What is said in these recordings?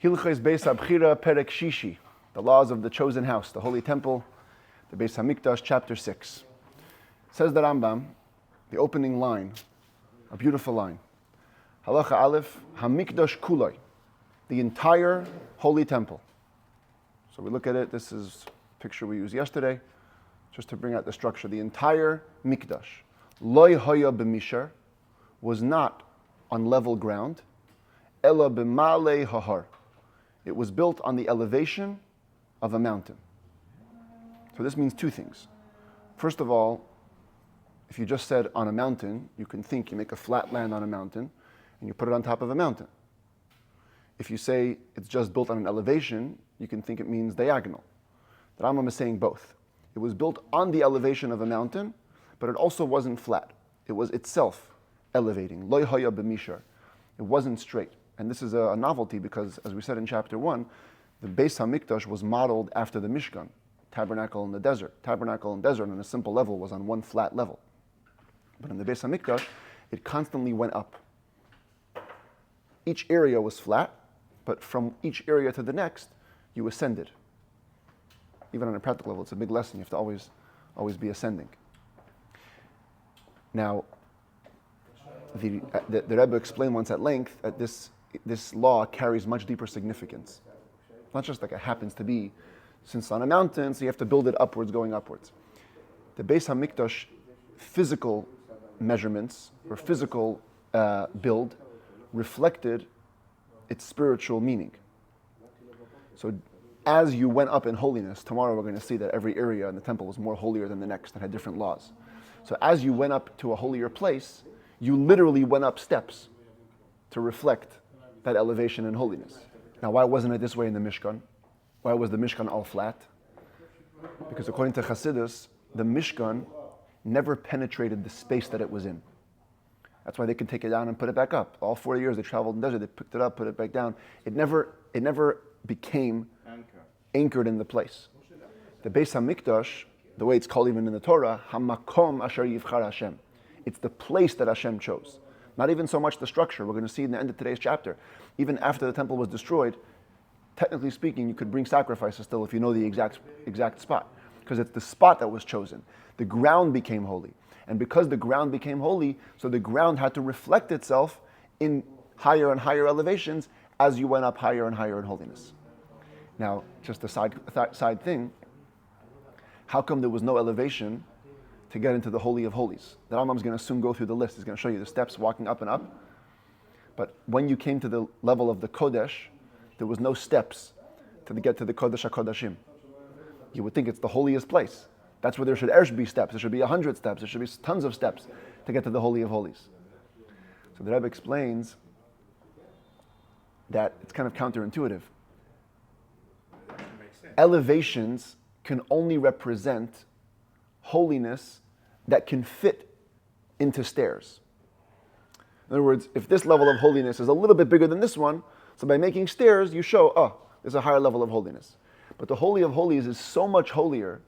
Hilchos Beis Habechirah Perek Shishi, the laws of the chosen house, the holy temple, the Beis Hamikdash, chapter 6. Says the Rambam, the opening line, a beautiful line. Halacha Aleph, Hamikdash Kuloi, the entire holy temple. So we look at it, this is a picture we used yesterday, just to bring out the structure. The entire Mikdash, Loi Hoya B'mishar, was not on level ground, Ela B'malei Hahar. It was built on the elevation of a mountain. So this means two things. First of all, if you just said on a mountain, you can think you make a flat land on a mountain and you put it on top of a mountain. If you say it's just built on an elevation, you can think it means diagonal. The Rambam is saying both. It was built on the elevation of a mountain, but it also wasn't flat. It was itself elevating. Lo haya b'mishar. It wasn't straight. And this is a novelty because, as we said in chapter 1, the Beis Hamikdash was modeled after the Mishkan, tabernacle in the desert. Tabernacle in the desert on a simple level was on one flat level. But in the Beis Hamikdash, it constantly went up. Each area was flat, but from each area to the next, you ascended. Even on a practical level, it's a big lesson. You have to always be ascending. Now, the Rebbe explained once at length that this law carries much deeper significance. Not just like it happens to be, since on a mountain, so you have to build it upwards, going upwards. The Beis Hamikdash physical measurements or physical build reflected its spiritual meaning. So as you went up in holiness, tomorrow we're going to see that every area in the temple was more holier than the next and had different laws. So as you went up to a holier place, you literally went up steps to reflect that elevation and holiness. Now, why wasn't it this way in the Mishkan? Why was the Mishkan all flat? Because according to Chassidus, the Mishkan never penetrated the space that it was in. That's why they could take it down and put it back up. All 40 years they traveled in the desert, they picked it up, put it back down. It never became anchored in the place. The Beis Hamikdash, the way it's called even in the Torah, Hamakom Asher Yivchar Hashem. It's the place that Hashem chose. Not even so much the structure. We're going to see in the end of today's chapter. Even after the temple was destroyed, technically speaking, you could bring sacrifices still if you know the exact spot. Because it's the spot that was chosen. The ground became holy. And because the ground became holy, so the ground had to reflect itself in higher and higher elevations as you went up higher and higher in holiness. Now, just a side thing, how come there was no elevation to get into the Holy of Holies? The Rambam is going to soon go through the list. He's going to show you the steps walking up and up. But when you came to the level of the Kodesh, there was no steps to get to the Kodesh HaKodashim. You would think it's the holiest place. That's where there should be steps. There should be 100 steps. There should be tons of steps to get to the Holy of Holies. So the Rebbe explains that it's kind of counterintuitive. Elevations can only represent holiness that can fit into stairs. In other words, if this level of holiness is a little bit bigger than this one, so by making stairs, you show, there's a higher level of holiness. But the Holy of Holies is so much holier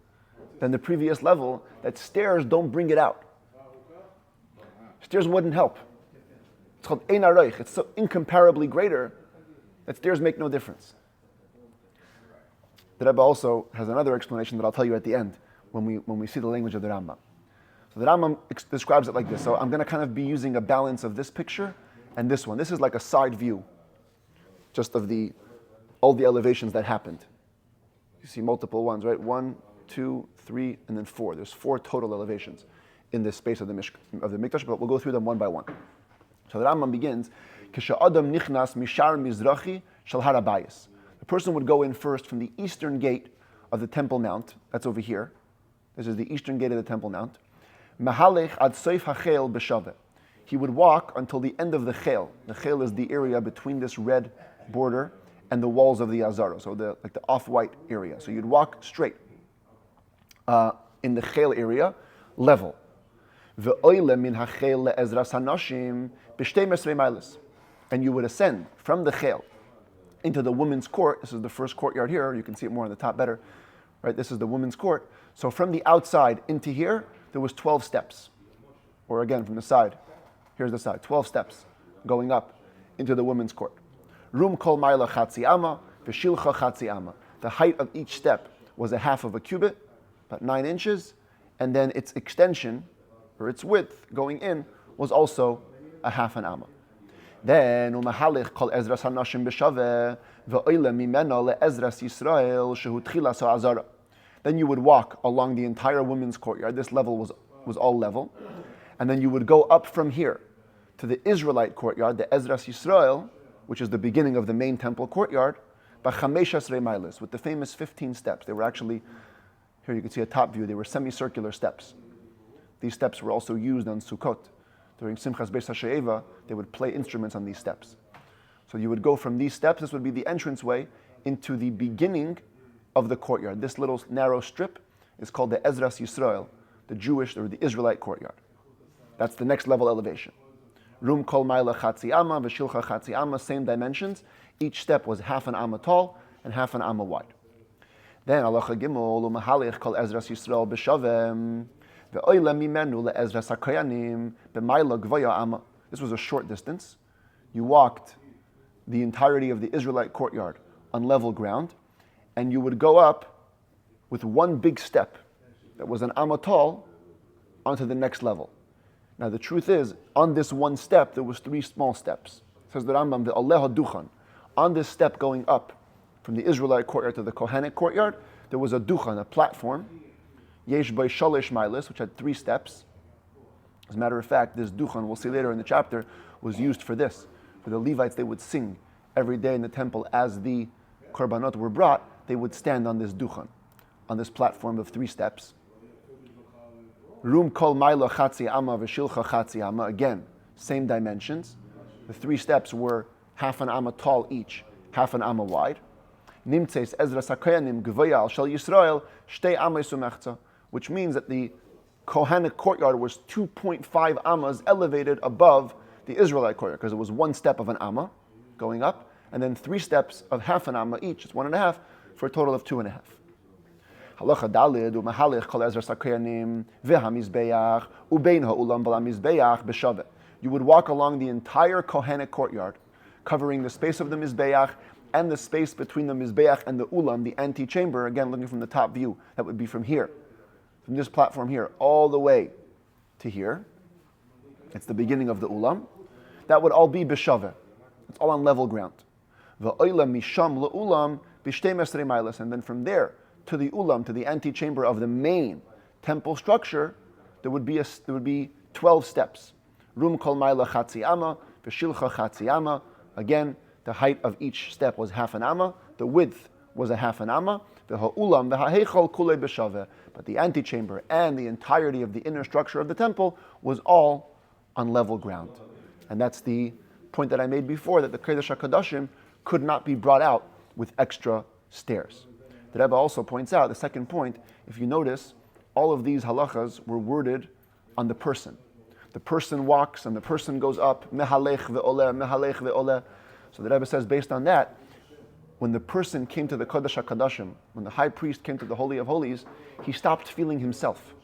than the previous level that stairs don't bring it out. Stairs wouldn't help. It's called Ein Aroich. It's so incomparably greater that stairs make no difference. The Rebbe also has another explanation that I'll tell you at the end when we see the language of the Rambam. So the Rambam describes it like this. So I'm going to kind of be using a balance of this picture and this one. This is like a side view, just of all the elevations that happened. You see multiple ones, right? 1, 2, 3, and then 4. There's 4 total elevations in this space of the Mikdash, but we'll go through them one by one. So the Rambam begins, K'sha'adam nichnas mishar mizrachi shel har habayis. The person would go in first from the eastern gate of the Temple Mount. That's over here. This is the eastern gate of the Temple Mount. Mahalech ad soif hachel b'shaveh. He would walk until the end of the chel. The chel is the area between this red border and the walls of the Azara, so the off-white area. So you'd walk straight in the chel area, level. Ve'oile min hachel le'ezras hanashim b'shtei mesrei mailis. And you would ascend from the chel into the women's court. This is the first courtyard here. You can see it more on the top better. Right? This is the women's court. So from the outside into here, there was 12 steps. Or again, from the side. Here's the side. 12 steps going up into the women's court. Rum kol ma'ila chatzi amma, v'shilcha chatzi amma. The height of each step was a half of a cubit, about 9 inches, and then its extension, or its width, going in, was also a half an amma. Then, ומהלך כל עזרת הנשים בשווה, ואוילה ממנו לעזרת ישראל, שהוא תחילת העזרה. Then you would walk along the entire women's courtyard. This level was all level. And then you would go up from here to the Israelite courtyard, the Ezras Yisrael, which is the beginning of the main temple courtyard, b'chamesh asrei mailas, with the famous 15 steps. They were actually, here you can see a top view, they were semicircular steps. These steps were also used on Sukkot. During Simchas Beis HaShe'eva, they would play instruments on these steps. So you would go from these steps, this would be the entranceway, into the beginning of the courtyard. This little narrow strip is called the Ezras Yisrael, the Jewish or the Israelite courtyard. That's the next level elevation. Rum kol ma'ila chatzi amma, v'shilcha chatzi amma, same dimensions. Each step was half an amma tall and half an amma wide. Then halacha gimel u'mahalech kol Ezras Yisrael b'shavem ve'oyle mimenu le'ezras hakoyanim b'mayla gvoya amma. This was a short distance. You walked the entirety of the Israelite courtyard on level ground, and you would go up with one big step that was an amma tall onto the next level. Now the truth is, on this one step, there was 3 small steps. It says the Rambam, the Aleha Duchan. On this step going up from the Israelite courtyard to the Kohanic courtyard, there was a Duchan, a platform, Yesh Bei Shalish Mailis, which had 3 steps. As a matter of fact, this Duchan, we'll see later in the chapter, was used for this. For the Levites, they would sing every day in the temple as the Korbanot were brought, they would stand on this Duchan, on this platform of 3 steps. Rum kol ma'ila chatzi amma v'shilcha chatzi amma. Again, same dimensions. The 3 steps were half an amma tall each, half an amma wide. Nimtzeis ezras hakoyanim gvoya al shel Yisrael shtei amma sumechza, which means that the Kohanic courtyard was 2.5 ammas elevated above the Israelite courtyard, because it was 1 step of an amma going up, and then 3 steps of half an amma each. It's 1.5 for a total of 2.5. Halacha dalid u'mahalech kol ezras hakoyanim v'hamizbeach u'bein ha'ulam v'lamizbeach b'shaveh. You would walk along the entire Kohanic courtyard, covering the space of the mizbeach and the space between the mizbeach and the ulam, the antechamber. Again, looking from the top view, that would be from here, from this platform here, all the way to here. It's the beginning of the ulam. That would all be b'shaveh. It's all on level ground. V'oila misham le'ulam b'shtei mesrei mailas, and then from there to the ulam, to the antechamber of the main temple structure, there would be 12 steps. Rum kol ma'ila chatzi amma, v'shilcha chatzi amma. Again, the height of each step was half an amma. The width was a half an amma. V'ha'ulam v'ha'heichol kulei b'shaveh. But the antechamber and the entirety of the inner structure of the temple was all on level ground. And that's the point that I made before, that the Kodesh HaKadoshim could not be brought out with extra stairs. The Rebbe also points out, the second point, if you notice, all of these halachas were worded on the person. The person walks and the person goes up, mehalech ve'oleh, mehalech ve'oleh. So the Rebbe says, based on that, when the person came to the Kodesh HaKadoshim, when the high priest came to the Holy of Holies, he stopped feeling himself.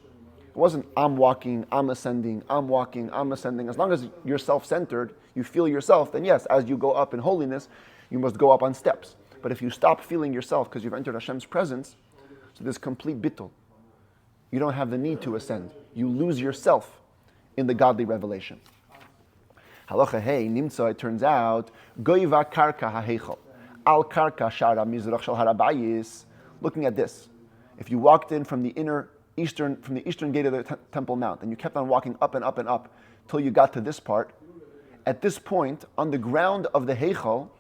It wasn't, I'm walking, I'm ascending, I'm walking, I'm ascending. As long as you're self-centered, you feel yourself, then yes, as you go up in holiness, you must go up on steps. But if you stop feeling yourself because you've entered Hashem's presence, so there's complete bittul. You don't have the need to ascend. You lose yourself in the godly revelation. Halacha hey nimtza, it turns out, goiva karka ha'heichal, al karka shara mizrach shel harabayis. Looking at this, if you walked in from the eastern gate of the Temple Mount, and you kept on walking up and up and up till you got to this part, at this point, on the ground of the heichal,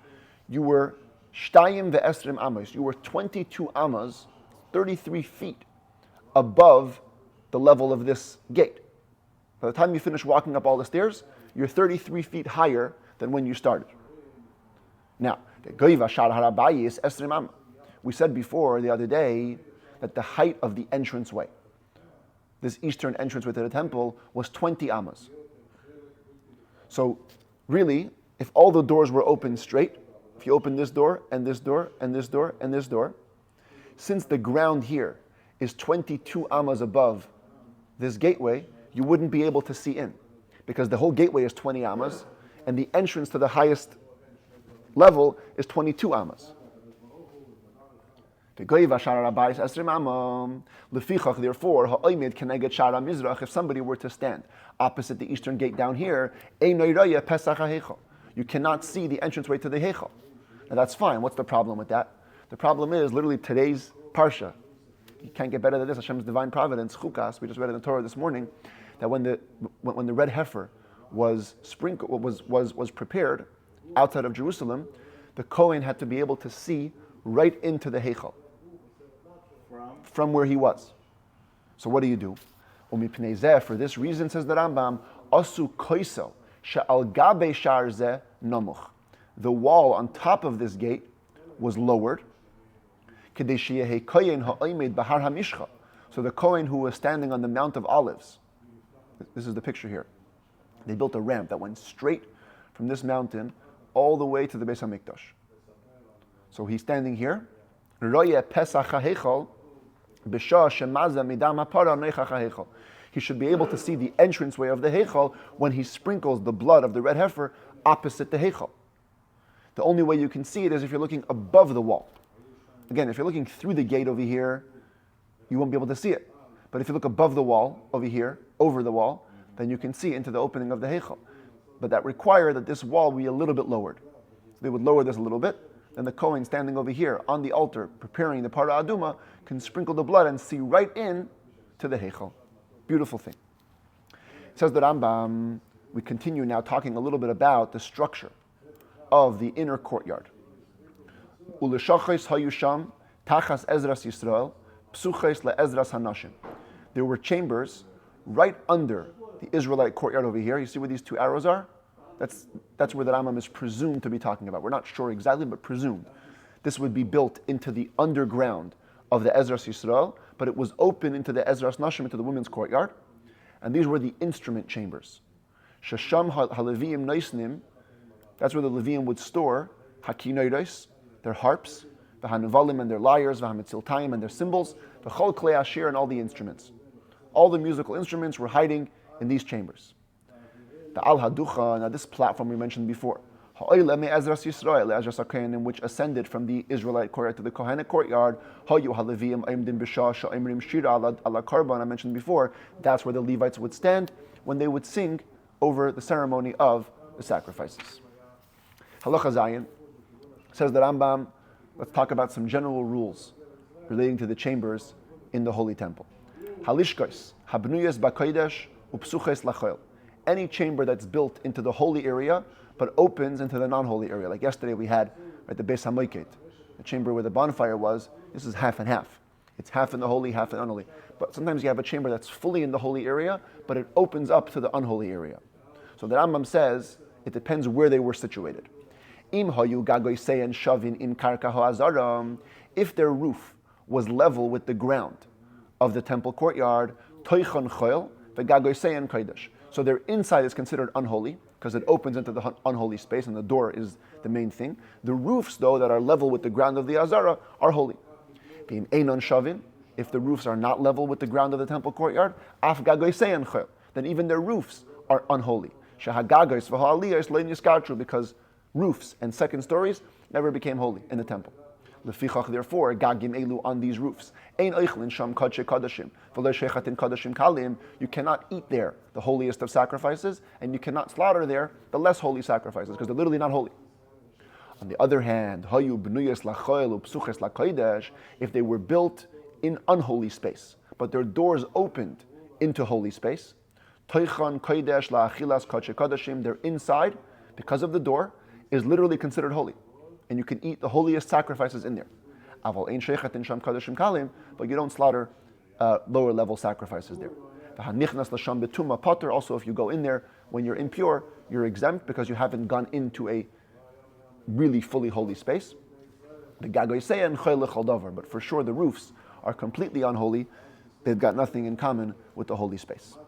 you were Shtayim ve'esrim amos. You were 22 amas, 33 feet above the level of this gate. By the time you finish walking up all the stairs, you're 33 feet higher than when you started. Now, we said before the other day that the height of the entranceway, this eastern entranceway to the temple, was 20 amas. So really, if all the doors were open straight, if you open this door, and this door, and this door, and this door, since the ground here is 22 amas above this gateway, you wouldn't be able to see in, because the whole gateway is 20 amas, and the entrance to the highest level is 22 amas. Therefore, if somebody were to stand opposite the eastern gate down here, you cannot see the entranceway to the Heichal. Now that's fine. What's the problem with that? The problem is literally today's Parsha. You can't get better than this. Hashem's divine providence, Chukas. We just read it in the Torah this morning that when the red heifer was sprinkled, was prepared outside of Jerusalem, the Kohen had to be able to see right into the Heichal from where he was. So what do you do? For this reason, says the Rambam, Asu koiso she'al gabe shar zeh namuch. The wall on top of this gate was lowered. So the Kohen who was standing on the Mount of Olives, this is the picture here. They built a ramp that went straight from this mountain all the way to the Beis HaMikdash. So he's standing here. He should be able to see the entranceway of the Heichal when he sprinkles the blood of the red heifer opposite the Heichal. The only way you can see it is if you're looking above the wall. Again, if you're looking through the gate over here, you won't be able to see it. But if you look above the wall over here, over the wall, then you can see into the opening of the Heichal. But that required that this wall be a little bit lowered. So they would lower this a little bit. Then the Kohen standing over here on the altar, preparing the Para Aduma, can sprinkle the blood and see right in to the Heichal. Beautiful thing. It says the Rambam, we continue now talking a little bit about the structure of the inner courtyard. Uleshachos hayusham tachas ezras Yisrael psuches leezras hanashim. There were chambers right under the Israelite courtyard over here. You see where these two arrows are? That's where the Rambam is presumed to be talking about. We're not sure exactly, but presumed. This would be built into the underground of the Ezras Yisrael, but it was open into the Ezras Nashim, into the women's courtyard. And these were the instrument chambers. Shasham haleviim noisnim, that's where the Leviim would store hakinoidos, their harps, the hanavalim and their lyres, the hamitziltayim and their cymbals, the chol klei ashir and all the instruments. All the musical instruments were hiding in these chambers. The Al Haducha, now this platform we mentioned before, Ezras Yisrael, Ezras HaKohanim, which ascended from the Israelite courtyard to the Kohanic courtyard, Hayu Halevim Aimdim B'Shah Sha'imrim Shira Ala Karban, I mentioned before, that's where the Levites would stand when they would sing over the ceremony of the sacrifices. Halacha Zayin says the Rambam, let's talk about some general rules relating to the chambers in the Holy Temple. Halishkos, Habnuyas B'Kodesh, Upsuches Lachoil. Any chamber that's built into the holy area, but opens into the non-holy area. Like yesterday we had at the Beis HaMoiket, the chamber where the bonfire was, this is half and half. It's half in the holy, half in the unholy. But sometimes you have a chamber that's fully in the holy area, but it opens up to the unholy area. So the Rambam says, it depends where they were situated. Im hayu gagoy seyen shavin im karka ha'azaram, if their roof was level with the ground of the temple courtyard, toichon choil, v'gagoy seyen kodesh. So their inside is considered unholy, because it opens into the unholy space, and the door is the main thing. The roofs, though, that are level with the ground of the Azara, are holy. Being einon shavin, if the roofs are not level with the ground of the temple courtyard, af gagoy seyen choil, then even their roofs are unholy. Shehagagoys v'ha'aliyos lo niskartru, because roofs and second stories never became holy in the temple. Lefichach, therefore, gagim elu, on these roofs, ein oichlin sham kodshe kodashim, v'lo shechatin kodashim kalim, you cannot eat there the holiest of sacrifices, and you cannot slaughter there the less holy sacrifices, because they're literally not holy. On the other hand, hayu b'nuyas lachoil upsuches lakodesh, if they were built in unholy space, but their doors opened into holy space, toichan kodesh la'achilas kodshe kodashim, their inside, because of the door, is literally considered holy. And you can eat the holiest sacrifices in there. But you don't slaughter lower level sacrifices there. Also, if you go in there when you're impure, you're exempt because you haven't gone into a really fully holy space. But for sure the roofs are completely unholy. They've got nothing in common with the holy space.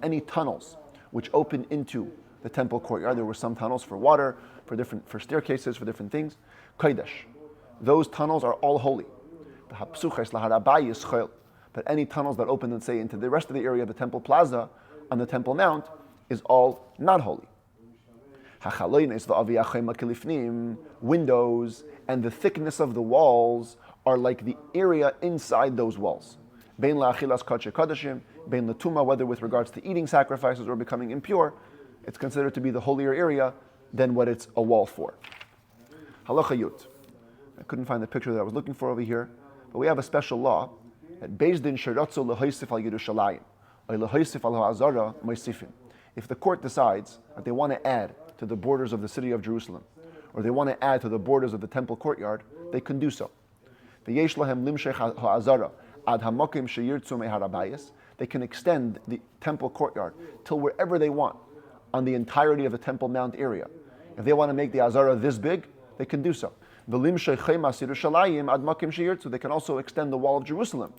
Any tunnels which open into the temple courtyard. There were some tunnels for water, for staircases, for different things. Kodesh. Those tunnels are all holy. But any tunnels that open, let's say, into the rest of the area of the temple plaza on the temple mount is all not holy. Windows and the thickness of the walls are like the area inside those walls. Bein la'achilas kodesh kodeshim, bein l'tuma, whether with regards to eating sacrifices or becoming impure, it's considered to be the holier area than what it's a wall for. Halacha yut. I couldn't find the picture that I was looking for over here, but we have a special law that Beis din sheratzu lehoisif al Yerushalayim, or lehoisif al ha'azara moisifin. If the court decides that they want to add to the borders of the city of Jerusalem, or they want to add to the borders of the temple courtyard, they can do so. V'yesh lahem limshech ha'azara ad hamokim sheyirtzu meharabayis. They can extend the temple courtyard till wherever they want on the entirety of the Temple Mount area. If they want to make the azara this big, they can do so. V'limshech chemas Yerushalayim ad mokim sheyirtzu. They can also extend the wall of Jerusalem.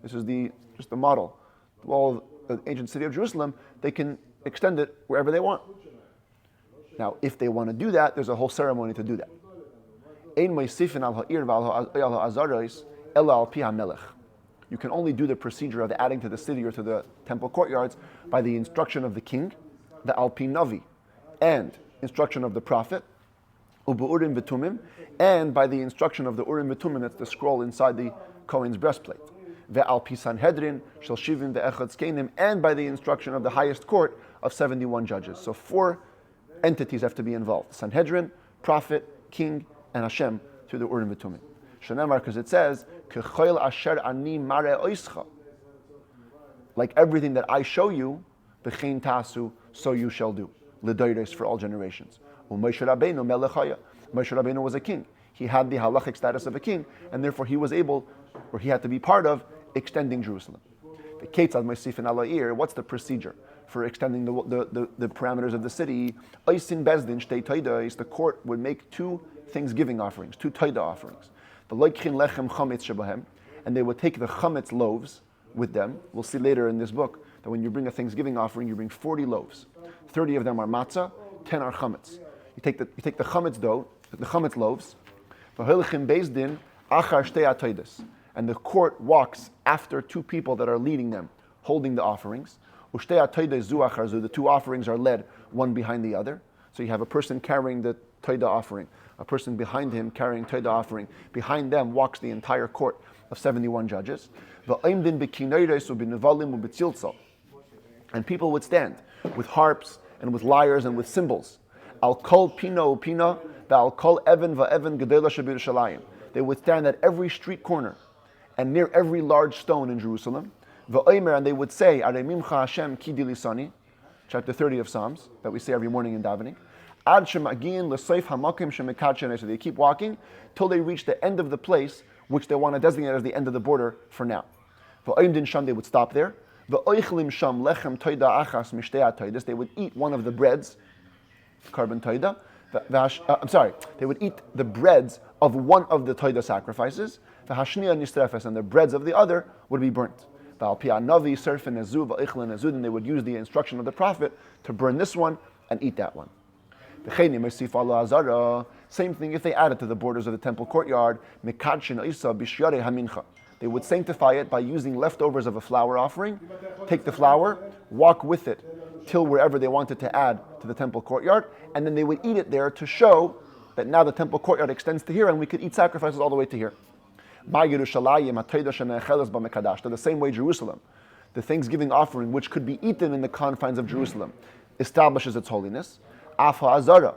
This is just the model. The wall of the ancient city of Jerusalem, they can extend it wherever they want. Now, if they want to do that, there's a whole ceremony to do that. You can only do the procedure of adding to the city or to the temple courtyards by the instruction of the king, the Alpi Navi, and instruction of the prophet, Ubu'urim V'tumim, and by the instruction of the Urim V'tumim, that's the scroll inside the Kohen's breastplate. Ve'alpi Sanhedrin, Shel Shivim Ve'echad Zkenim, and by the instruction of the highest court of 71 judges. So 4 entities have to be involved: Sanhedrin, prophet, king, and Hashem through the Urim V'tumim. Shenemar, because it says, K'choil asher ani mare oischa. Like everything that I show you, b'chein tasu, so you shall do. L'doires, for all generations. Moshe Rabbeinu melech haya. Moshe Rabbeinu was a king. He had the halachic status of a king, and therefore he was able, or he had to be part of, extending Jerusalem. The Ketzad Mosifin Alayir, what's the procedure for extending the parameters of the city? Oisin bezdin shtei toidos, the court would make 2 thanksgiving offerings, 2 toida offerings. The loikhin lechem chametz shebahem, and they would take the chametz loaves with them. We'll see later in this book that when you bring a thanksgiving offering, you bring 40 loaves. 30 of them are matzah, 10 are chametz. You take the chametz dough, the chametz loaves. V'holichin bezdin achar shtei atoides, and the court walks after 2 people that are leading them, holding the offerings. Ushtei atoides zu achar zu, the 2 offerings are led one behind the other. So you have a person carrying the toida offering, a person behind him carrying toida offering. Behind them walks the entire court of 71 judges. And people would stand with harps and with lyres and with cymbals. Al kol pino upina, al kol even va'even gedela shebirushalayim. They would stand at every street corner and near every large stone in Jerusalem. And they would say, Aremimcha Hashem ki dilisani, chapter 30 of Psalms, that we say every morning in davening. Ad shemagin l'seif hamakim shemekadshene. So they keep walking till they reach the end of the place, which they want to designate as the end of the border for now. V'oimdin sham, they would stop there. V'oichlim sham lechem toida achas mishtei atoides. They would eat one of the breads, carbon toida. They would eat the breads of one of the toida sacrifices. V'hashniya nistrefes, and the breads of the other would be burnt. V'alpi serfin ezu v'oichlin ezu, and they would use the instruction of the prophet to burn this one and eat that one. Same thing if they added to the borders of the temple courtyard. They would sanctify it by using leftovers of a flour offering. Take the flour, walk with it till wherever they wanted to add to the temple courtyard, and then they would eat it there to show that now the temple courtyard extends to here and we could eat sacrifices all the way to here. The same way Jerusalem, the thanksgiving offering which could be eaten in the confines of Jerusalem, establishes its holiness. So to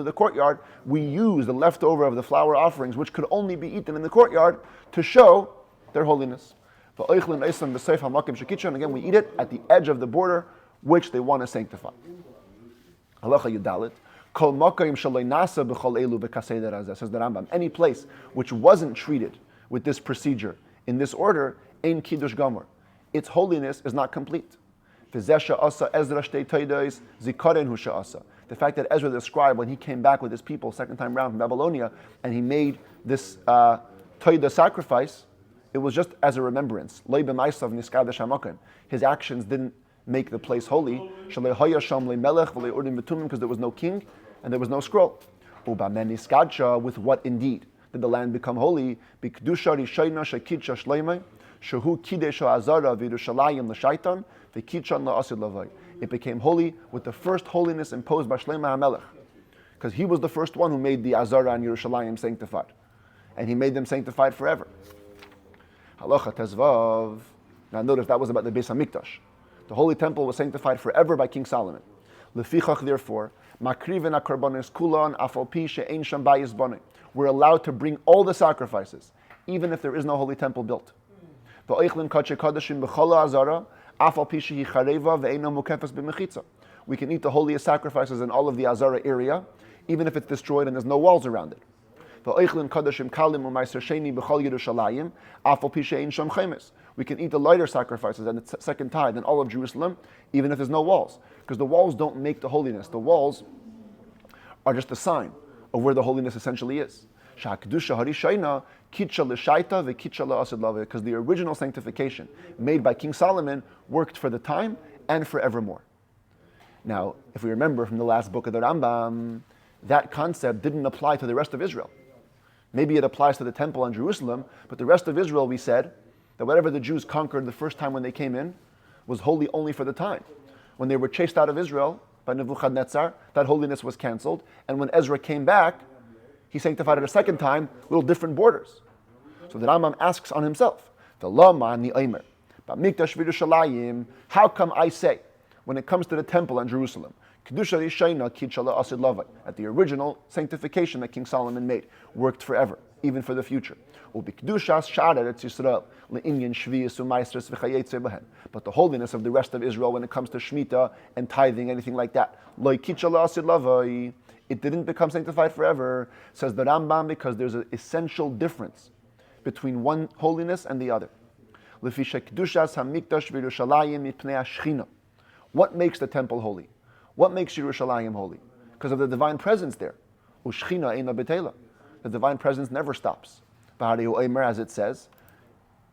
the courtyard, we use the leftover of the flour offerings, which could only be eaten in the courtyard, to show their holiness. And again, we eat it at the edge of the border, which they want to sanctify. Halacha Yudalit. Says the Rambam, any place which wasn't treated with this procedure, in this order, ein kiddush gamor, its holiness is not complete. The fact that Ezra the scribe, when he came back with his people second time around from Babylonia, and he made this toida sacrifice, it was just as a remembrance. His actions didn't make the place holy, because there was no king and there was no scroll. With what indeed did the land become holy? It became holy with the first holiness imposed by Shlomo HaMelech, because he was the first one who made the Azara and Yerushalayim sanctified, and he made them sanctified forever. Halacha Tezvav. Now notice that was about the Beis HaMikdash. The Holy Temple was sanctified forever by King Solomon. Lefichach, therefore, makriven hakarbanos kulan afal pi she'ein sham bayis banei. We're allowed to bring all the sacrifices, even if there is no Holy Temple built. V'oichlin kadshe kadashim b'chala azara afal pi shehi chareva ve'eino mukefes b'mechitza. We can eat the holiest sacrifices in all of the Azara area, even if it's destroyed and there's no walls around it. We can eat the lighter sacrifices and the second tithe in all of Jerusalem, even if there's no walls. Because the walls don't make the holiness. The walls are just a sign of where the holiness essentially is. Because the original sanctification made by King Solomon worked for the time and forevermore. Now, if we remember from the last book of the Rambam, that concept didn't apply to the rest of Israel. Maybe it applies to the temple in Jerusalem, but the rest of Israel, we said, that whatever the Jews conquered the first time when they came in was holy only for the time. When they were chased out of Israel by Nebuchadnezzar, that holiness was canceled. And when Ezra came back, he sanctified it a second time, little different borders. So the Rambam asks on himself, how come I say, when it comes to the temple in Jerusalem, at the original sanctification that King Solomon made, worked forever, even for the future. But the holiness of the rest of Israel when it comes to Shemitah and tithing, anything like that, it didn't become sanctified forever, says the Rambam, because there's an essential difference between one holiness and the other. What makes the temple holy? What makes Yerushalayim holy? Because of the divine presence there. The divine presence never stops. As it says,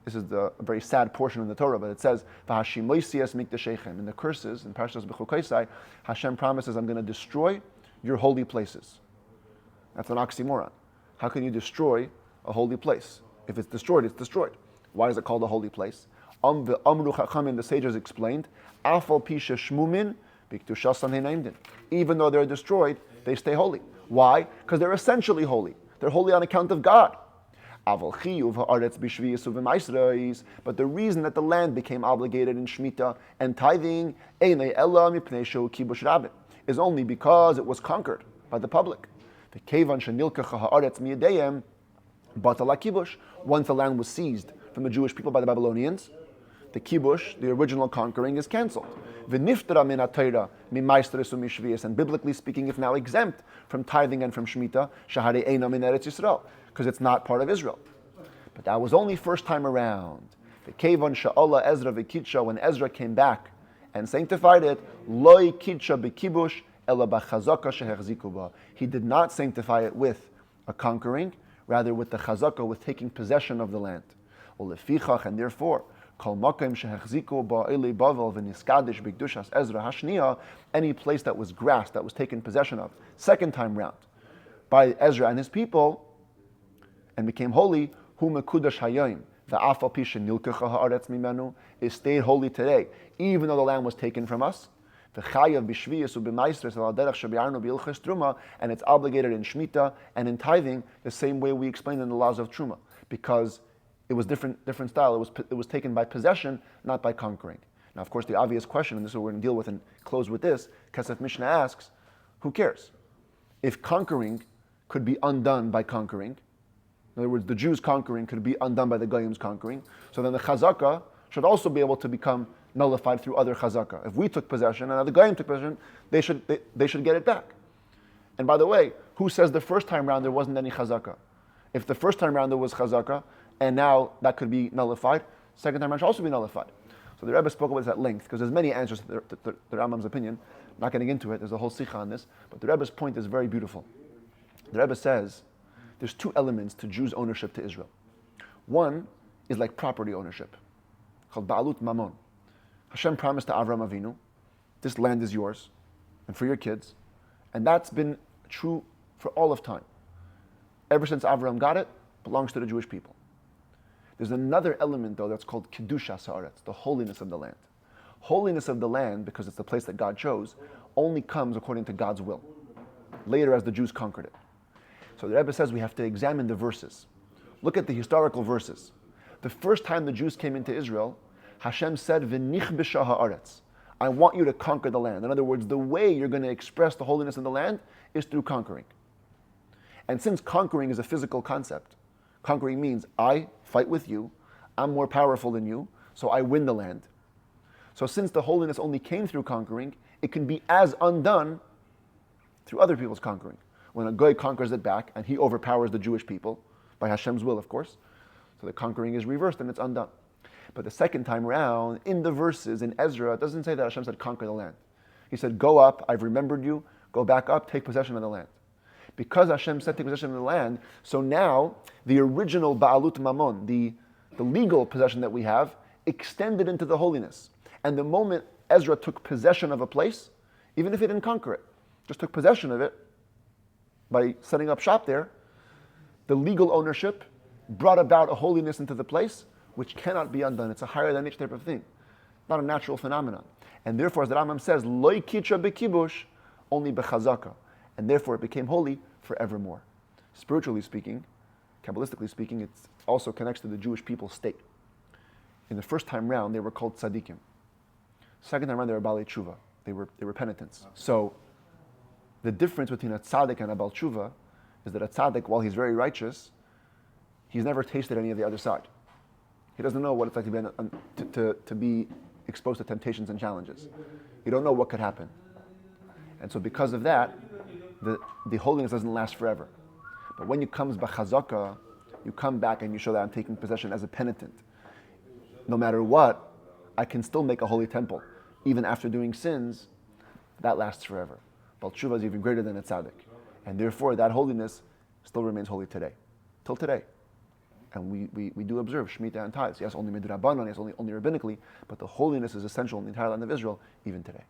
this is a very sad portion of the Torah, but it says, in the curses, in Parshas B'chukaisai, Hashem promises, I'm going to destroy your holy places. That's an oxymoron. How can you destroy a holy place? If it's destroyed, it's destroyed. Why is it called a holy place? The sages explained, even though they're destroyed, they stay holy. Why? Because they're essentially holy. They're holy on account of God. But the reason that the land became obligated in Shemitah and tithing is only because it was conquered by the public. Once the land was seized from the Jewish people by the Babylonians, the kibbush, the original conquering, is cancelled. And biblically speaking, it's now exempt from tithing and from Shemitah, because it's not part of Israel. But that was only first time around. When Ezra came back and sanctified it, he did not sanctify it with a conquering, rather with the chazaka, with taking possession of the land. And therefore, any place that was grasped, that was taken possession of, second time round, by Ezra and his people, and became holy, is stayed holy today, even though the land was taken from us. And it's obligated in Shemitah and in tithing the same way we explained in the laws of Truma, because it was different style. It was taken by possession, not by conquering. Now, of course, the obvious question, and this is what we're going to deal with and close with this, Kesef Mishnah asks, who cares? If conquering could be undone by conquering, in other words, the Jews conquering could be undone by the Goyim's conquering, so then the chazaka should also be able to become nullified through other chazaka. If we took possession and the Goyim took possession, they should get it back. And by the way, who says the first time round there wasn't any chazaka? If the first time round there was chazaka, and now that could be nullified, second time round should also be nullified. So the Rebbe spoke about this at length, because there's many answers to the Rambam's opinion. Not getting into it, there's a whole sikha on this, but the Rebbe's point is very beautiful. The Rebbe says there's two elements to Jews' ownership to Israel. One is like property ownership, called ba'alut mamon. Hashem promised to Avram Avinu, this land is yours, and for your kids, and that's been true for all of time. Ever since Avram got it, belongs to the Jewish people. There's another element, though, that's called Kedushas Haaretz, the holiness of the land. Holiness of the land, because it's the place that God chose, only comes according to God's will. Later, as the Jews conquered it. So the Rebbe says we have to examine the verses. Look at the historical verses. The first time the Jews came into Israel, Hashem said, "V'nichbisha haaretz." I want you to conquer the land. In other words, the way you're going to express the holiness in the land is through conquering. And since conquering is a physical concept, conquering means I fight with you, I'm more powerful than you, so I win the land. So since the holiness only came through conquering, it can be as undone through other people's conquering. When a goy conquers it back and he overpowers the Jewish people, by Hashem's will, of course, so the conquering is reversed and it's undone. But the second time around, in the verses, in Ezra, it doesn't say that Hashem said, conquer the land. He said, go up, I've remembered you, go back up, take possession of the land. Because Hashem said take possession of the land, so now the original Ba'alut Mamon, the legal possession that we have, extended into the holiness. And the moment Ezra took possession of a place, even if he didn't conquer it, just took possession of it by setting up shop there, the legal ownership brought about a holiness into the place which cannot be undone. It's a higher than nature type of thing, not a natural phenomenon. And therefore, as the Rambam says, Loi kitra bekibbush, only bechazaka. And therefore it became holy forevermore. Spiritually speaking, Kabbalistically speaking, it also connects to the Jewish people's state. In the first time round, they were called tzadikim. Second time round, they were balei tshuva. They were penitents. So the difference between a tzaddik and a bal tshuva is that a tzaddik, while he's very righteous, he's never tasted any of the other side. He doesn't know what it's like to be exposed to temptations and challenges. You don't know what could happen. And so because of that, the holiness doesn't last forever. But when you comes b'chazaka, you come back and you show that I'm taking possession as a penitent. No matter what, I can still make a holy temple. Even after doing sins, that lasts forever. Bal tshuva is even greater than a tzaddik. And therefore, that holiness still remains holy today. Till today. And we do observe Shemitah and tithes. Yes, only midrabanan, yes, only rabbinically, but the holiness is essential in the entire land of Israel, even today.